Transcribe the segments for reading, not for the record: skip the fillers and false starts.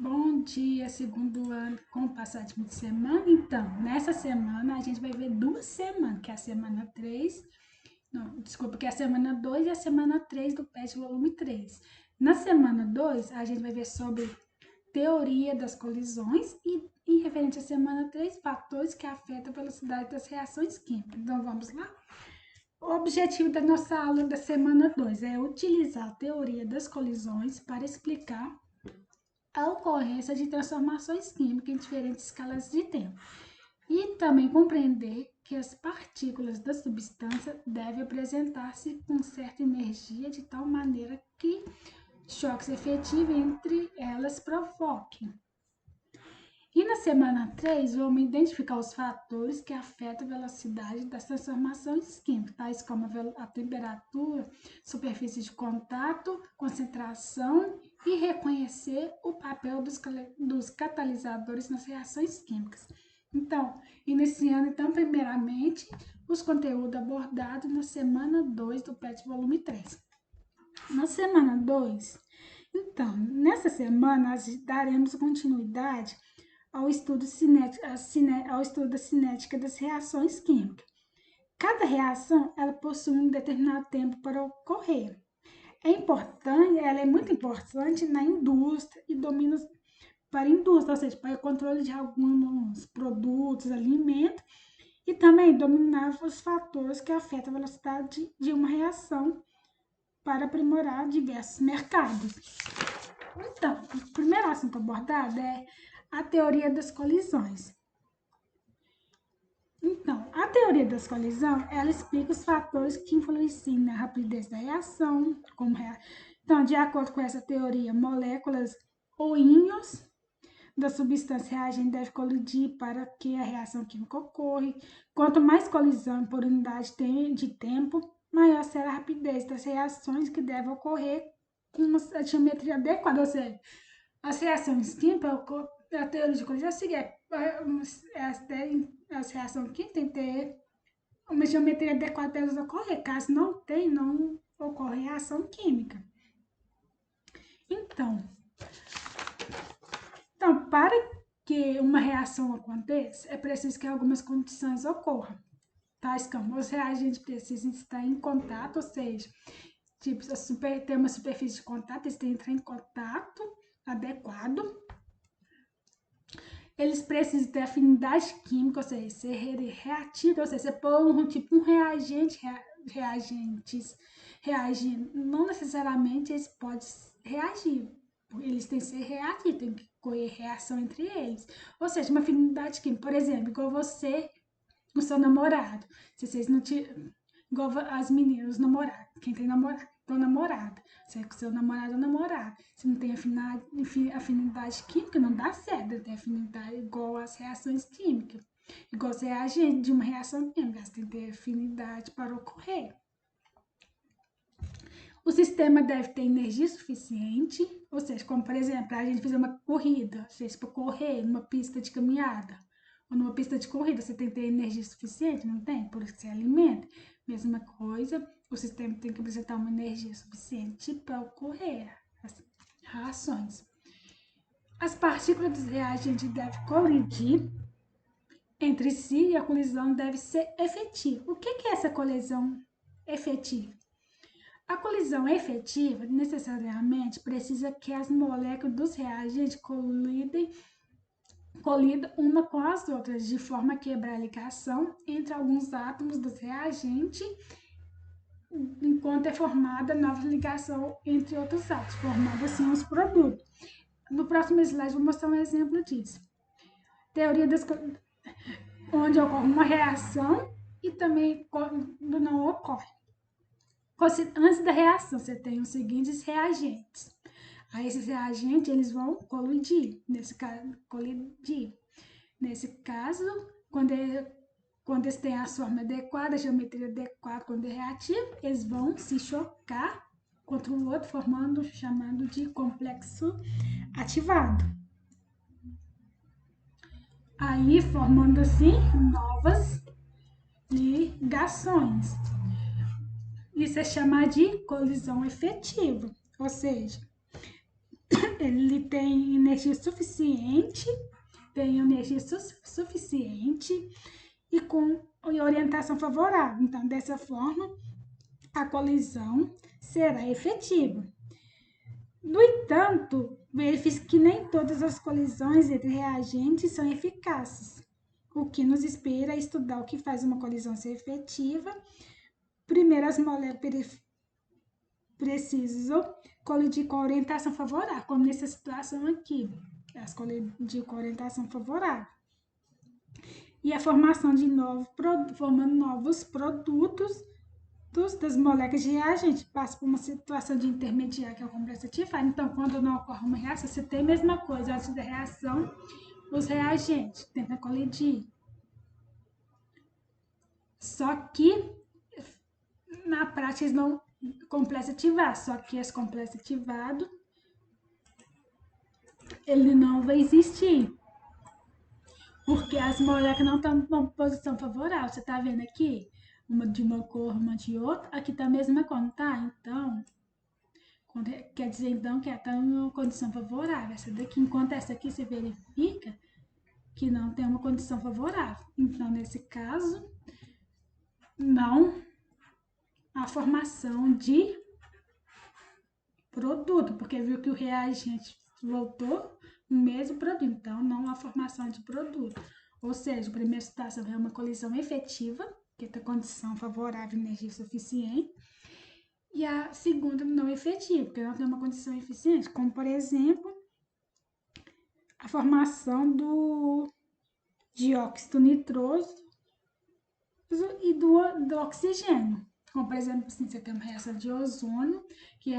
Bom dia, segundo ano, com o passar de semana. Então, nessa semana a gente vai ver duas semanas, que é a semana 3, não, desculpa, que é a semana 2 e a semana 3 do PET volume 3. Na semana 2 a gente vai ver sobre teoria das colisões e, em referente à semana 3 fatores que afetam a velocidade das reações químicas. Então, vamos lá? O objetivo da nossa aula da semana 2 é utilizar a teoria das colisões para explicar a ocorrência de transformações químicas em diferentes escalas de tempo e também compreender que as partículas da substância devem apresentar-se com certa energia de tal maneira que choques efetivos entre elas provoquem. E na semana 3, vamos identificar os fatores que afetam a velocidade das transformações químicas, tais como a temperatura, superfície de contato, concentração e reconhecer o papel dos catalisadores nas reações químicas. Então, iniciando primeiramente, os conteúdos abordados na semana 2 do PET volume 3. Na semana 2, então, nessa semana, nós daremos continuidade ao estudo da cinética das reações químicas. Cada reação ela possui um determinado tempo para ocorrer. Ela é muito importante na indústria e domina para a indústria, ou seja, para o controle de alguns produtos, alimentos, e também dominar os fatores que afetam a velocidade de uma reação para aprimorar diversos mercados. Então, o primeiro assunto abordado é a teoria das colisões. Então, a teoria das colisões, ela explica os fatores que influenciam na rapidez da reação. Então, de acordo com essa teoria, moléculas ou íons da substância reagente devem colidir para que a reação química ocorra. Quanto mais colisão por unidade de tempo, maior será a rapidez das reações que devem ocorrer com uma geometria adequada, ou seja, as reações químicas, a teoria de colisão é o seguinte, as reações químicas têm que ter uma geometria adequada para elas ocorrer. Caso não tenha, não ocorre reação química. Então, para que uma reação aconteça, é preciso que algumas condições ocorram. Tais como os reagentes precisam estar em contato, ou seja, tipo, ter uma superfície de contato, eles têm que entrar em contato adequado. Eles precisam ter afinidade química, ou seja, ser reativo, ou seja, você põe um reagente, reagindo, não necessariamente eles podem reagir, eles têm que ser reativos, tem que ocorrer reação entre eles. Ou seja, uma afinidade química, por exemplo, igual você, o seu namorado, se vocês não tiverem, igual as meninas, os namorados, quem tem namorado, então namorada, você é com seu namorado ou namorada, se não tem afinidade química, não dá certo, tem afinidade igual às reações químicas, igual você é agente de uma reação química, você tem que ter afinidade para ocorrer. O sistema deve ter energia suficiente, ou seja, como por exemplo, a gente fazer uma corrida, ou seja, para correr numa pista de caminhada, ou numa pista de corrida, você tem que ter energia suficiente, não tem? Por isso que você alimenta. Mesma coisa, o sistema tem que apresentar uma energia suficiente para ocorrer as reações. As partículas dos reagentes devem colidir entre si e a colisão deve ser efetiva. O que é essa colisão efetiva? A colisão efetiva necessariamente precisa que as moléculas dos reagentes colidam uma com as outras, de forma a quebrar a ligação entre alguns átomos dos reagentes, enquanto é formada nova ligação entre outros átomos, formando assim os produtos. No próximo slide, vou mostrar um exemplo disso. Teoria das onde ocorre uma reação e também quando não ocorre. Antes da reação, você tem os seguintes reagentes. Aí esses reagentes, eles vão colidir. Nesse caso, quando eles têm a forma adequada, a geometria adequada, quando é reativo, eles vão se chocar contra o outro, chamando de complexo ativado. Aí, formando assim, novas ligações. Isso é chamado de colisão efetiva, ou seja, ele tem energia suficiente, e com orientação favorável. Então, dessa forma, a colisão será efetiva. No entanto, verifica que nem todas as colisões entre reagentes são eficazes. O que nos inspira a estudar o que faz uma colisão ser efetiva. Primeiro, as moléculas precisam colidir com a orientação favorável, como nessa situação aqui. Elas colidiram com a orientação favorável. E a formação de formando novos produtos das moléculas de reagente passa por uma situação de intermediário, que é o complexo ativado. Então, quando não ocorre uma reação, você tem a mesma coisa. Antes da reação, os reagentes tentam colidir. Só que, na prática, eles não complexo ativado. Só que esse complexo ativado, ele não vai existir. Porque as moléculas não estão em posição favorável. Você está vendo aqui? Uma de uma cor, uma de outra. Aqui está a mesma cor, não tá? Então, quer dizer então que ela está em uma condição favorável. Essa daqui, enquanto essa aqui você verifica que não tem uma condição favorável. Então, nesse caso, não há formação de produto, porque viu que o reagente voltou o mesmo produto. Então, não há formação de produto. Ou seja, a primeira situação é uma colisão efetiva, que tem condição favorável, energia suficiente, e a segunda não efetiva, porque não tem uma condição eficiente, como, por exemplo, a formação do dióxido nitroso e do oxigênio. Como, por exemplo, assim, você tem uma reação de ozônio, que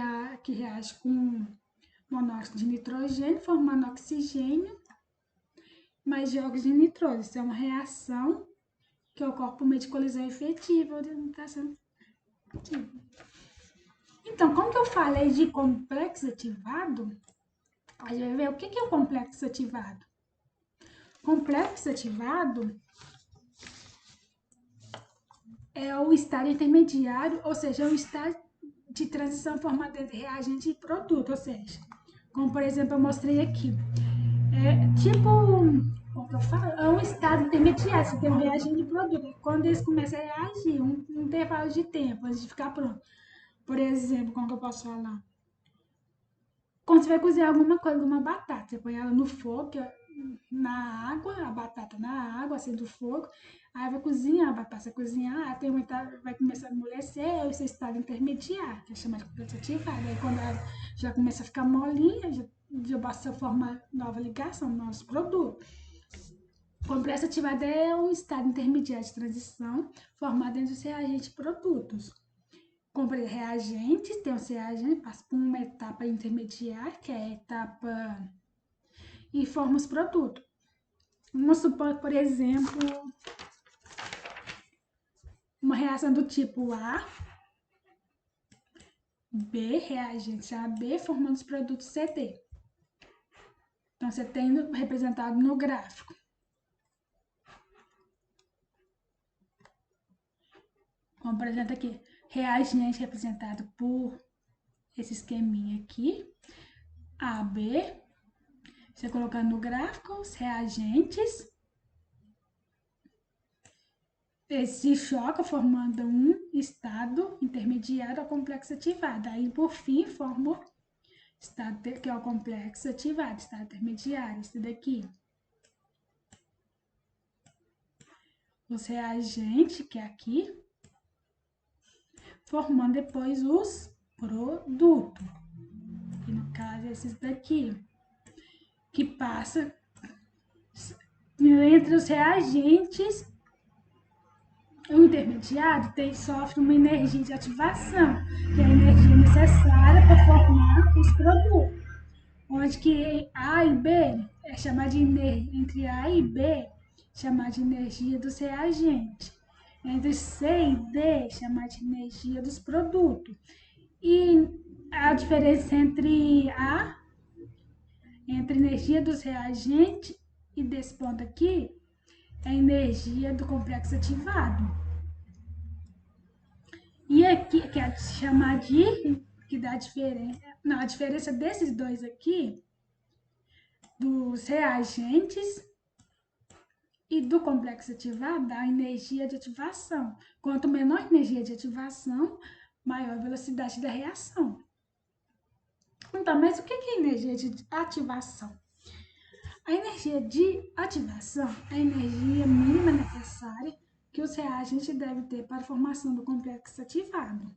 reage com monóxido de nitrogênio, formando oxigênio, mais dióxido de nitroso. Isso é uma reação que ocorre por meio de colisão efetiva, orientação ativa. Então, como que eu falei de complexo ativado, a gente vai ver o que é o complexo ativado. Complexo ativado é o estado intermediário, ou seja, é o estado de transição formado entre reagente e produto, ou seja, como por exemplo eu mostrei aqui, como que eu falo? É um estado intermediário, você tem um reagente e produto, quando eles começam a reagir, um intervalo de tempo antes de ficar pronto. Por exemplo, como que eu posso falar? Quando você vai cozinhar alguma coisa, uma batata, você põe ela no fogo, na água, a batata na água, acende o fogo, aí vai cozinhar, vai passar a cozinhar, vai começar a amolecer, esse estado intermediário, que é chamado de complexo ativado. Aí quando ela já começa a ficar molinha, já basta formar nova ligação, nosso produto. Complexo ativado é um estado intermediário de transição formado entre os reagentes e produtos. Compre reagentes, tem os reagentes, passa por uma etapa intermediária, que é a etapa e forma os produtos. Vamos supor, por exemplo, uma reação do tipo A, B, reagente AB, formando os produtos CD. Então, você tem representado no gráfico. Como, por exemplo, aqui, reagente representado por esse esqueminha aqui, AB. Você colocando no gráfico os reagentes, eles se chocam formando um estado intermediário ao complexo ativado. Aí, por fim, forma o estado que é o complexo ativado, estado intermediário, esse daqui. Os reagentes, que é aqui, formando depois os produtos. Que no caso, esses daqui, que passa entre os reagentes. O intermediário sofre uma energia de ativação, que é a energia necessária para formar os produtos. Onde que A e B é chamada de entre A e B, chamada de energia dos reagentes. Entre C e D, chamada de energia dos produtos. E a diferença entre energia dos reagentes e desse ponto aqui, é a energia do complexo ativado. E aqui, que é chamar de, que dá a diferença, não, a diferença desses dois aqui dos reagentes e do complexo ativado da energia de ativação. Quanto menor a energia de ativação, maior a velocidade da reação. Então, mas o que é energia de ativação? A energia de ativação é a energia mínima necessária que os reagentes devem ter para a formação do complexo ativado.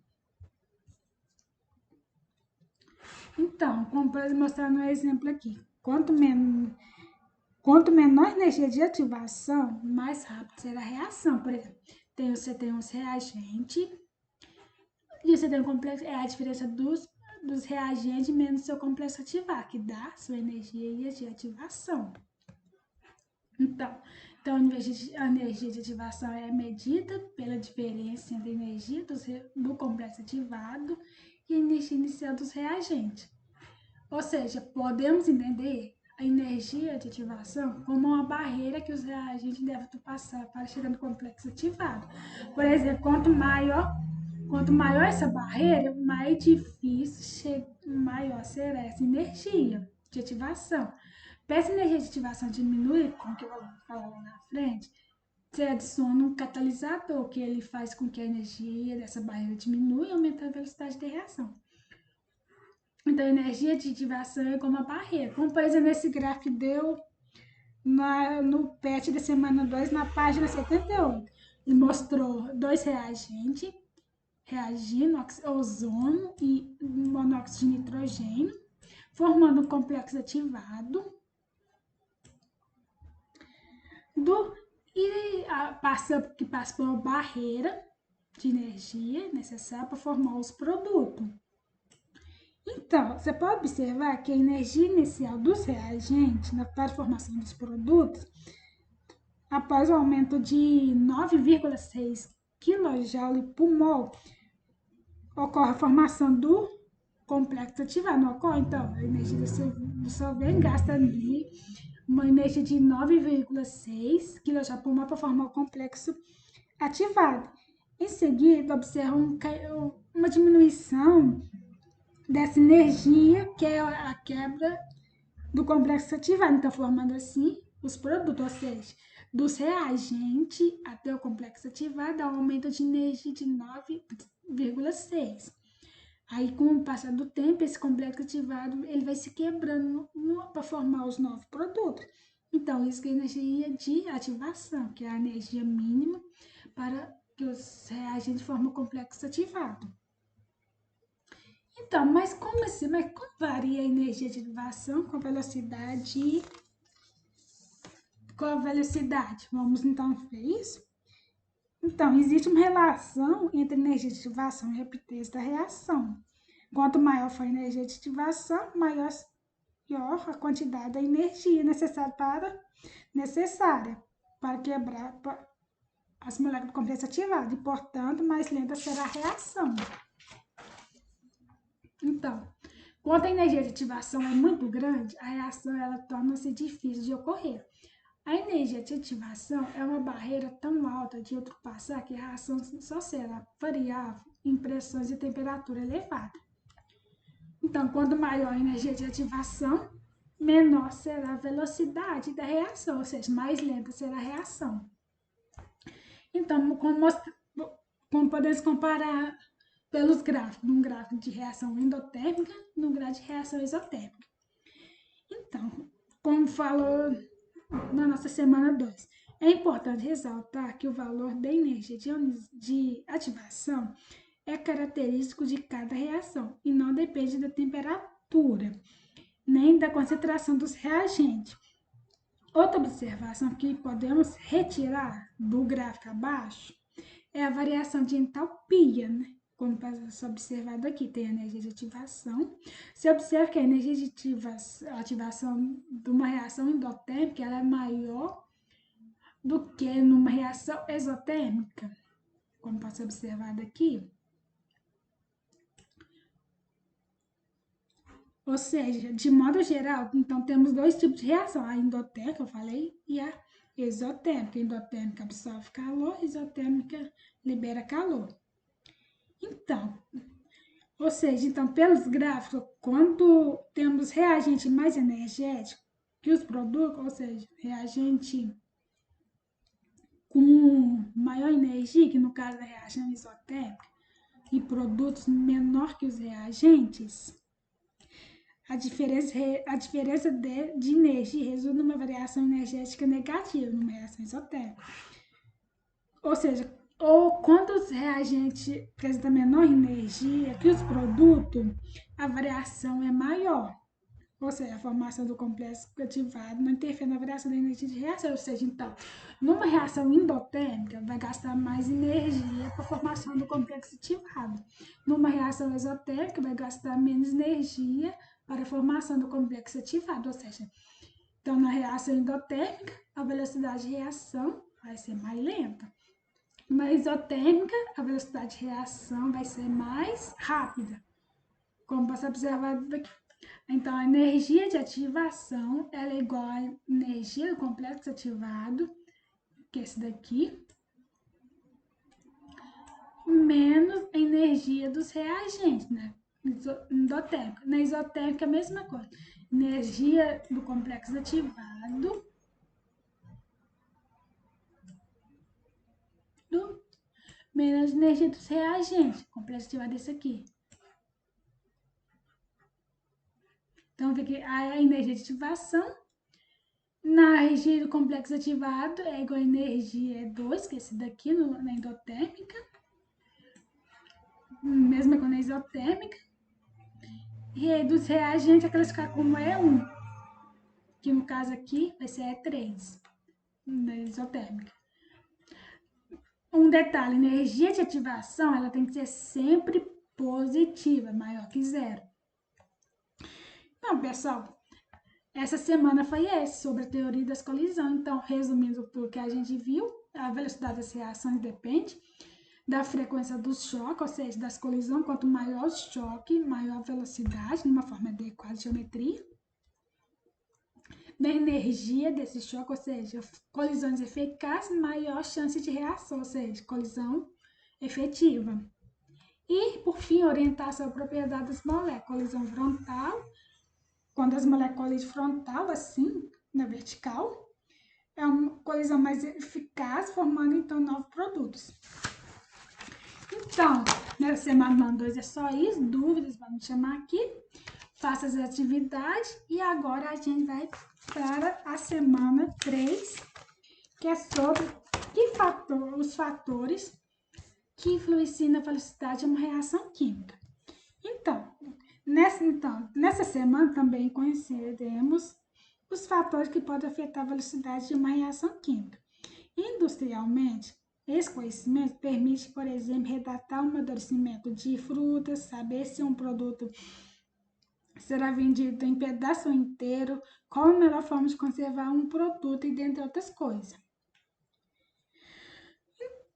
Então, como pode mostrar no exemplo aqui, quanto menor a energia de ativação, mais rápido será a reação. Por exemplo, você tem os reagentes e você tem um complexo, é a diferença dos reagentes menos seu complexo ativar, que dá sua energia de ativação. Então, a energia de ativação é medida pela diferença entre a energia do complexo ativado e a energia inicial dos reagentes. Ou seja, podemos entender a energia de ativação como uma barreira que os reagentes devem passar para chegar no complexo ativado. Por exemplo, quanto maior essa barreira, mais difícil, maior será essa energia de ativação. Para essa energia de ativação diminuir, como que eu vou falar lá na frente, você adiciona um catalisador, que ele faz com que a energia dessa barreira diminua e aumente a velocidade de reação. Então, a energia de ativação é como uma barreira. Como, por exemplo, esse gráfico deu no PET da semana 2, na página 78. Ele mostrou dois reagentes reagindo, ozônio e monóxido de nitrogênio, formando um complexo ativado. Que passa por uma barreira de energia necessária para formar os produtos. Então, você pode observar que a energia inicial dos reagentes para a formação dos produtos, após o aumento de 9,6 kJ por mol, ocorre a formação do complexo ativado. Não ocorre? Então, a energia do solvente gasta ali uma energia de 9,6 kJ por mol para formar o complexo ativado. Em seguida, observa uma diminuição dessa energia, que é a quebra do complexo ativado. Então, formando assim os produtos, ou seja, dos reagentes até o complexo ativado, há um aumento de energia de 9,6. Aí, com o passar do tempo, esse complexo ativado ele vai se quebrando para formar os novos produtos. Então, isso que é a energia de ativação, que é a energia mínima para que os reagentes formem o complexo ativado. Então, mas como assim? Mas como varia a energia de ativação com a velocidade? Vamos então ver isso? Então, existe uma relação entre a energia de ativação e a rapidez da reação. Quanto maior for a energia de ativação, maior a quantidade da energia necessária para quebrar as moléculas do complexo ativado e, portanto, mais lenta será a reação. Então, quando a energia de ativação é muito grande, a reação ela torna-se difícil de ocorrer. A energia de ativação é uma barreira tão alta de ultrapassar que a reação só será variável em pressões e temperatura elevada. Então, quanto maior a energia de ativação, menor será a velocidade da reação, ou seja, mais lenta será a reação. Então, como podemos comparar pelos gráficos, num gráfico de reação endotérmica e num gráfico de reação exotérmica. Então, como falou na nossa semana 2, é importante ressaltar que o valor da energia de ativação é característico de cada reação e não depende da temperatura, nem da concentração dos reagentes. Outra observação que podemos retirar do gráfico abaixo é a variação de entalpia, né? Como está observado aqui, tem a energia de ativação. Você observa que a energia de ativação de uma reação endotérmica ela é maior do que numa reação exotérmica, como pode ser observado aqui. Ou seja, de modo geral, então temos dois tipos de reação, a endotérmica, eu falei, e a exotérmica. A endotérmica absorve calor, a exotérmica libera calor. Então, pelos gráficos, quando temos reagente mais energético, que os produtos, ou seja, reagente com maior energia, que no caso é a reação isotérmica, e produtos menor que os reagentes, a diferença de energia resulta numa variação energética negativa, numa reação isotérmica. Ou seja, quando os reagentes apresentam menor energia que os produtos, a variação é maior. Ou seja, a formação do complexo ativado não interfere na variação da energia de reação. Ou seja, então, numa reação endotérmica, vai gastar mais energia para a formação do complexo ativado. Numa reação exotérmica, vai gastar menos energia para a formação do complexo ativado. Ou seja, então, na reação endotérmica, a velocidade de reação vai ser mais lenta. Na isotérmica, a velocidade de reação vai ser mais rápida, como você observar aqui. Então, a energia de ativação ela é igual à energia do complexo ativado, que é esse daqui, menos a energia dos reagentes, né? Endotérmica. Na isotérmica, a mesma coisa. Energia do complexo ativado menos energia dos reagentes. Complexo ativado é esse aqui. Então, fica a energia de ativação na energia do complexo ativado é igual a energia 2, que é esse daqui na endotérmica. Mesma com a isotérmica. E dos reagentes, é classificar como E1, que no caso aqui vai ser E3, na isotérmica. Um detalhe, a energia de ativação ela tem que ser sempre positiva, maior que zero. Então, pessoal, essa semana foi sobre a teoria das colisões. Então, resumindo tudo que a gente viu, a velocidade das reações depende da frequência dos choques, ou seja, das colisões. Quanto maior o choque, maior a velocidade, numa forma adequada de geometria. Da energia desse choque, ou seja, colisões eficazes, maior chance de reação, ou seja, colisão efetiva. E, por fim, orientar sobre a propriedade das moléculas, colisão frontal. Quando as moléculas frontal, assim, na vertical, é uma colisão mais eficaz, formando, então, novos produtos. Então, nessa semana 2 é só isso. Dúvidas, vamos chamar aqui. Faça as atividades. E agora a gente vai para a semana 3, que é sobre os fatores que influenciam na velocidade de uma reação química. Então, nessa semana também conheceremos os fatores que podem afetar a velocidade de uma reação química. Industrialmente, esse conhecimento permite, por exemplo, redatar o amadurecimento de frutas, saber se um produto será vendido em pedaço ou inteiro, qual a melhor forma de conservar um produto e dentre outras coisas.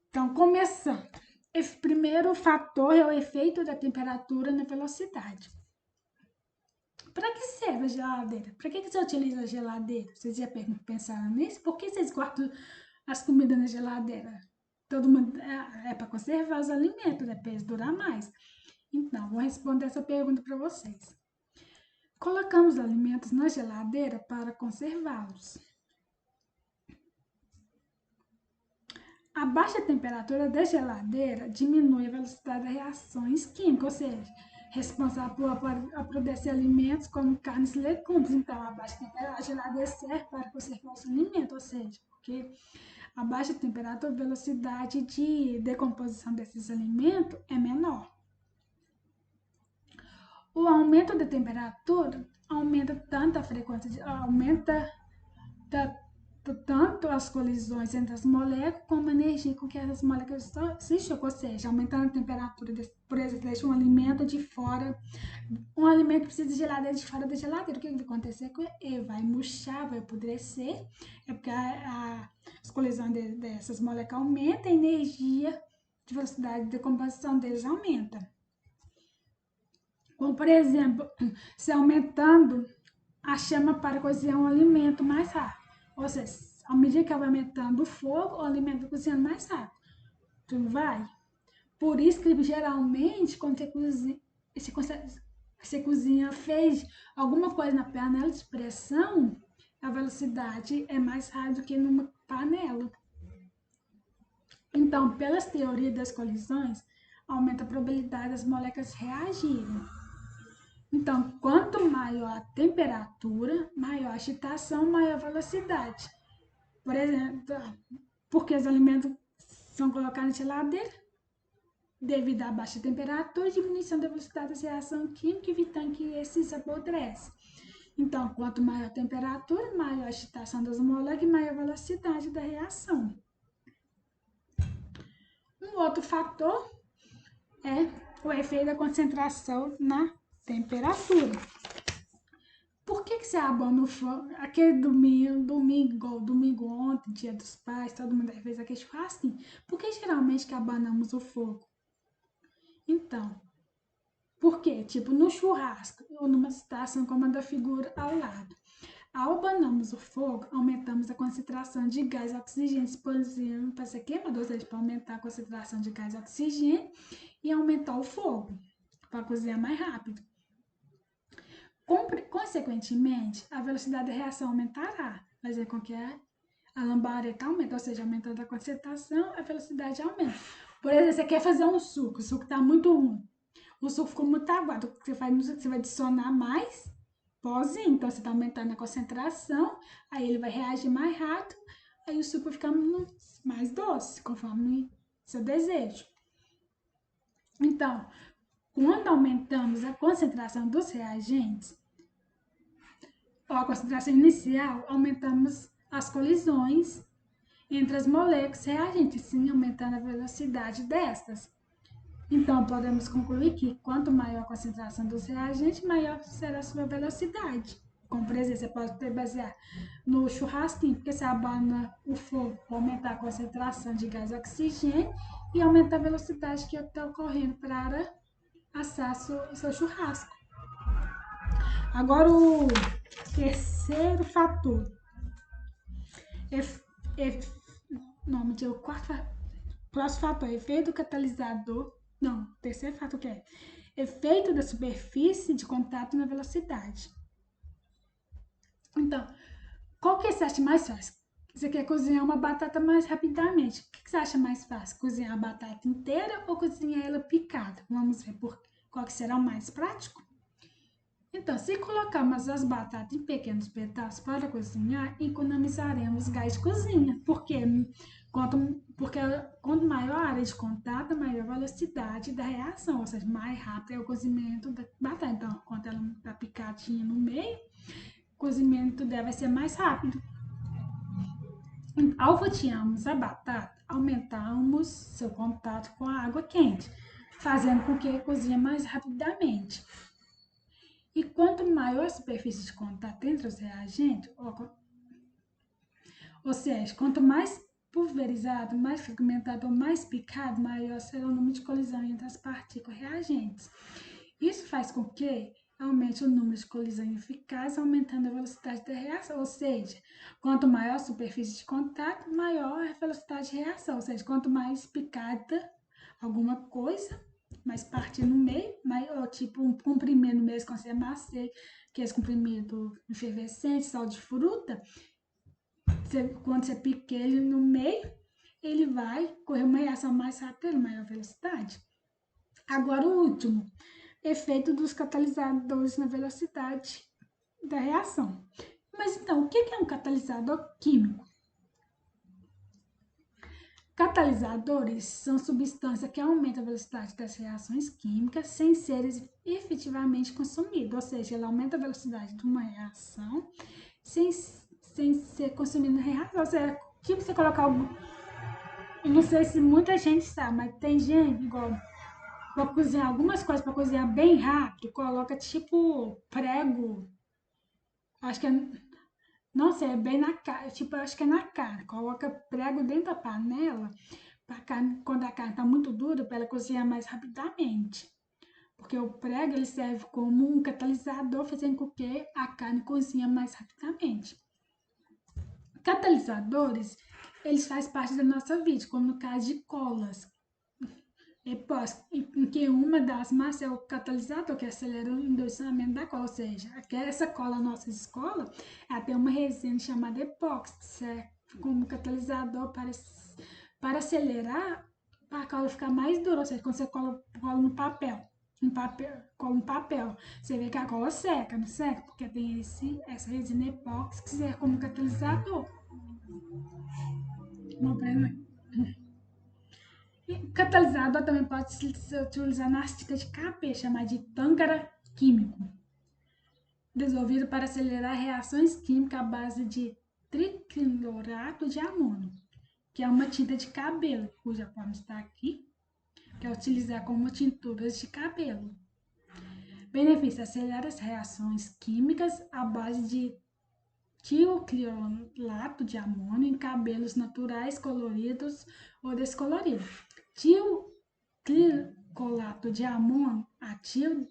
Então, começando. Esse primeiro fator é o efeito da temperatura na velocidade. Para que serve a geladeira? Para que você utiliza a geladeira? Vocês já pensaram nisso? Por que vocês guardam as comidas na geladeira? Todo mundo é para conservar os alimentos, né? Para eles durar mais. Então, vou responder essa pergunta para vocês. Colocamos alimentos na geladeira para conservá-los. A baixa temperatura da geladeira diminui a velocidade das reações químicas, ou seja, responsável por produzir alimentos como carnes e legumes. Então, a baixa temperatura, a geladeira serve para conservar os alimentos, ou seja, porque a baixa temperatura, a velocidade de decomposição desses alimentos é menor. O aumento da temperatura aumenta tanto a frequência, aumenta tanto as colisões entre as moléculas, como a energia com que essas moléculas se chocam, ou seja, aumentando a temperatura, por exemplo, deixa um alimento de fora, um alimento que precisa de geladeira de fora da geladeira, o que vai acontecer com ele? Ele vai murchar, vai apodrecer, é porque as colisões dessas moléculas aumentam, a energia de velocidade de decomposição deles aumenta. Como, por exemplo, se aumentando a chama para cozinhar um alimento mais rápido. Ou seja, à medida que vai aumentando o fogo, o alimento vai cozinhando mais rápido. Tudo vai? Por isso que geralmente, quando você cozinha, fez alguma coisa na panela de pressão, a velocidade é mais rápida do que numa panela. Então, pelas teorias das colisões, aumenta a probabilidade das moléculas reagirem. Então, quanto maior a temperatura, maior a agitação, maior a velocidade. Por exemplo, porque os alimentos são colocados na geladeira, devido à baixa temperatura e diminuição da velocidade da reação química, evitando que esses apodreçam. Então, quanto maior a temperatura, maior a agitação das moléculas e maior a velocidade da reação. Um outro fator é o efeito da concentração na temperatura. Por que você abana o fogo? Aquele domingo ontem, dia dos pais, todo mundo fez aquele churrasquinho. Por que geralmente que abanamos o fogo? Então, por quê? Tipo, no churrasco ou numa situação como a da figura ao lado. Ao abanamos o fogo, aumentamos a concentração de gás oxigênio, por exemplo, para ser queimador, ou seja, para aumentar a concentração de gás oxigênio e aumentar o fogo, para cozinhar mais rápido. Consequentemente, a velocidade da reação aumentará, fazer com que a lambareta aumente, ou seja, aumentando a concentração, a velocidade aumenta. Por exemplo, você quer fazer um suco, o suco está muito ruim, o suco ficou muito aguado, você vai adicionar mais pozinho, então você está aumentando a concentração, aí ele vai reagir mais rápido, aí o suco vai ficar mais doce, conforme seu desejo. Então, quando aumentamos a concentração dos reagentes, ou a concentração inicial, aumentamos as colisões entre as moléculas reagentes, sim, aumentando a velocidade destas. Então, podemos concluir que quanto maior a concentração dos reagentes, maior será a sua velocidade. Como, por exemplo, você pode ter basear no churrasquinho, porque você abana o fogo para aumentar a concentração de gás oxigênio e aumentar a velocidade que está ocorrendo para assar seu churrasco. Agora, o terceiro fator. O quarto próximo fator, efeito catalisador. Não, o terceiro fator que é efeito da superfície de contato na velocidade. Então, qual que você acha mais fácil? Você quer cozinhar uma batata mais rapidamente. O que você acha mais fácil? Cozinhar a batata inteira ou cozinhar ela picada? Vamos ver qual que será o mais prático? Então, se colocarmos as batatas em pequenos pedaços para cozinhar, economizaremos gás de cozinha. Porque quanto maior a área de contato, maior a velocidade da reação, ou seja, mais rápido é o cozimento da batata. Então, quando ela está picadinha no meio, o cozimento deve ser mais rápido. Ao fatiarmos a batata, aumentamos seu contato com a água quente, fazendo com que cozinhe mais rapidamente. E quanto maior a superfície de contato entre os reagentes, ou seja, quanto mais pulverizado, mais fragmentado ou mais picado, maior será o número de colisão entre as partículas reagentes. Isso faz com que aumente o número de colisões eficazes, aumentando a velocidade da reação, ou seja, quanto maior a superfície de contato, maior a velocidade de reação, ou seja, quanto mais picada alguma coisa, mais parte no meio, maior, tipo um comprimido mesmo, quando você amassei, que é esse comprimido efervescente, sal de fruta, quando você pica ele no meio, ele vai correr uma reação mais rápida, maior velocidade. Agora o último, efeito dos catalisadores na velocidade da reação. Mas então, o que é um catalisador químico? Catalisadores são substâncias que aumentam a velocidade das reações químicas sem serem efetivamente consumidas, ou seja, ela aumenta a velocidade de uma reação sem ser consumida na reação. Ou seja, tipo você colocar algo. Eu não sei se muita gente sabe, mas tem gente, igual, para cozinhar algumas coisas, para cozinhar bem rápido, coloca tipo prego. Acho que é. Não sei, é bem na cara, tipo, eu acho que é na carne. Coloca prego dentro da panela, pra carne, quando a carne tá muito dura, para ela cozinhar mais rapidamente. Porque o prego, ele serve como um catalisador, fazendo com que a carne cozinhe mais rapidamente. Catalisadores, eles fazem parte da nossa vida, como no caso de colas. epóxi, em que uma das massas é o catalisador, que acelera o endossamento da cola, ou seja, essa cola nossa escola, ela tem uma resina chamada epóxi, certo? Como catalisador para acelerar, para a cola ficar mais dura, ou seja, quando você cola no papel, cola no papel, você vê que a cola seca, não seca? Porque tem essa resina epóxi que serve como catalisador. Vamos aprender. E catalisador também pode ser utilizado na astica de capê, chamada de tângara químico, desenvolvido para acelerar reações químicas à base de triclorato de amônio, que é uma tinta de cabelo, cuja forma está aqui, que é utilizar como tinturas de cabelo. Benefício: acelera as reações químicas à base de tioclorlato de amônio em cabelos naturais, coloridos ou descoloridos. Tioclorlato de amônio ativo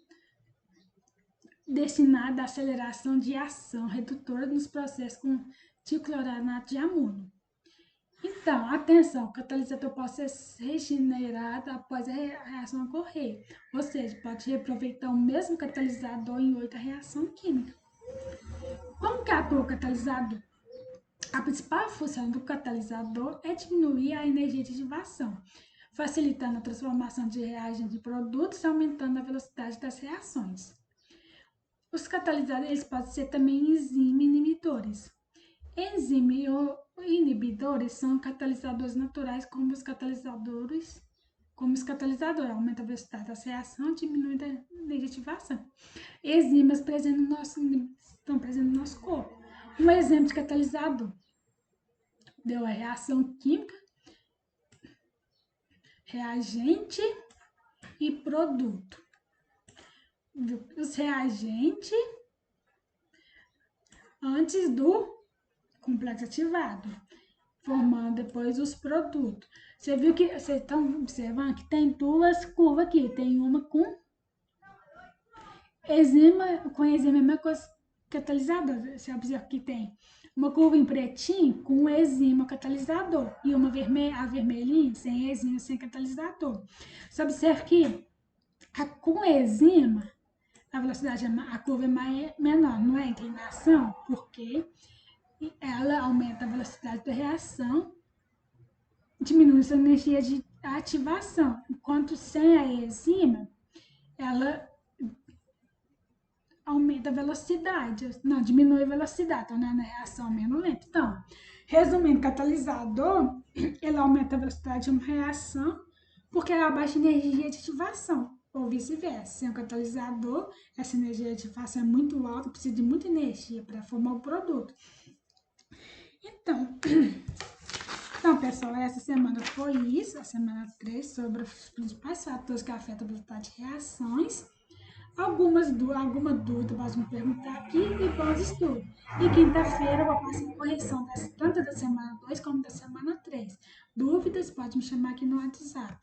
destinado à aceleração de ação redutora nos processos com tiocloranato de amônio. Então, atenção, o catalisador pode ser regenerado após a reação ocorrer, ou seja, pode reaproveitar o mesmo catalisador em outra reação química. Como que atua o catalisador? A principal função do catalisador é diminuir a energia de ativação, facilitando a transformação de reagentes em produtos e aumentando a velocidade das reações. Os catalisadores podem ser também enzima inibidores. Enzima inibidores são catalisadores naturais como os catalisadores, aumenta a velocidade das reações, diminui a negativação. Enzimas estão presentes no nosso corpo. Um exemplo de catalisador deu a reação química, reagente e produto. Os reagentes antes do complexo ativado, formando depois os produtos. Você viu que vocês estão observando que tem duas curvas aqui, tem uma com enzima, é a mesma coisa catalisador. Você observa que tem uma curva em pretinho com enzima catalisador e uma a vermelhinha sem enzima, sem catalisador. Você observa que com enzima a velocidade, a curva é menor, não é inclinação, porque ela aumenta a velocidade da reação, diminui a energia de ativação, enquanto sem a enzima, ela aumenta a velocidade, não, diminui a velocidade, tornando a reação menos lenta. Então, resumindo, catalisador, ele aumenta a velocidade de uma reação, porque ela abaixa a energia de ativação, ou vice-versa. Sem o catalisador, essa energia de ativação é muito alta, precisa de muita energia para formar o produto. Então, pessoal, essa semana foi isso, a semana 3, sobre os principais fatores que afetam a velocidade de reações. Alguma dúvida pode me perguntar aqui e bons estudos. E quinta-feira eu vou passar a correção tanto da semana 2 como da semana 3. Dúvidas, pode me chamar aqui no WhatsApp.